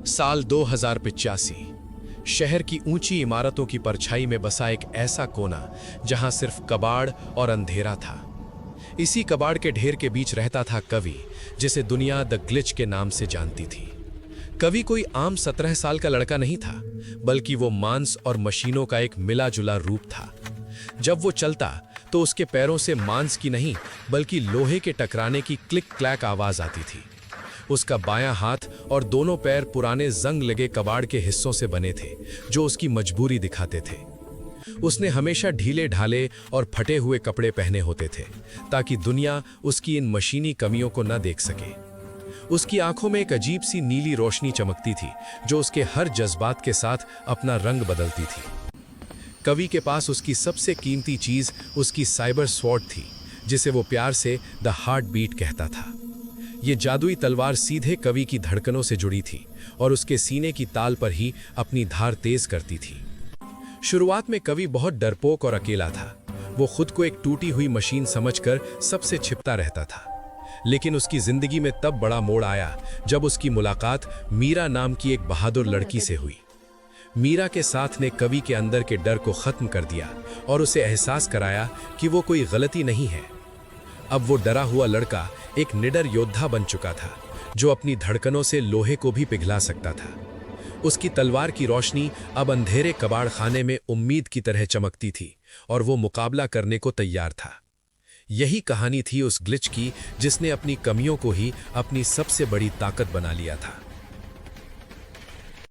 साल 2085। शहर की ऊंची इमारतों की परछाई में बसा एक ऐसा कोना जहां सिर्फ कबाड़ और अंधेरा था। इसी कबाड़ के ढेर के बीच रहता था कवि, जिसे दुनिया द ग्लिच के नाम से जानती थी। कवि कोई आम 17 साल का लड़का नहीं था, बल्कि वो मांस और मशीनों का एक मिला जुला रूप था। जब वो चलता तो उसके पैरों से मांस की नहीं, बल्कि लोहे के टकराने की क्लिक क्लैक आवाज आती थी। उसका बायां हाथ और दोनों पैर पुराने जंग लगे कबाड़ के हिस्सों से बने थे, जो उसकी मजबूरी दिखाते थे। उसने हमेशा ढीले ढाले और फटे हुए कपड़े पहने होते थे, ताकि दुनिया उसकी इन मशीनी कमियों को न देख सके। उसकी आंखों में एक अजीब सी नीली रोशनी चमकती थी, जो उसके हर जज्बात के साथ अपना रंग बदलती थी। कवि के पास उसकी सबसे कीमती चीज उसकी साइबर स्वॉर्ड थी, जिसे वो प्यार से द हार्ट बीट कहता था। ये जादुई तलवार सीधे कवि की धड़कनों से जुड़ी थी और उसके सीने की ताल पर ही अपनी धार तेज करती थी। शुरुआत में कवि बहुत डरपोक और अकेला था। वो खुद को एक टूटी हुई मशीन समझकर सबसे छिपता रहता था। लेकिन उसकी जिंदगी में तब बड़ा मोड़ आया जब उसकी मुलाकात मीरा नाम की एक बहादुर लड़की से हुई। मीरा के साथ ने कवि के अंदर के डर को खत्म कर दिया और उसे एहसास कराया कि वो कोई गलती नहीं है। अब वो डरा हुआ लड़का एक निडर योद्धा बन चुका था, जो अपनी धड़कनों से लोहे को भी पिघला सकता था। उसकी तलवार की रोशनी अब अंधेरे कबाड़ खाने में उम्मीद की तरह चमकती थी और वो मुकाबला करने को तैयार था। यही कहानी थी उस ग्लिच की, जिसने अपनी कमियों को ही अपनी सबसे बड़ी ताकत बना लिया था।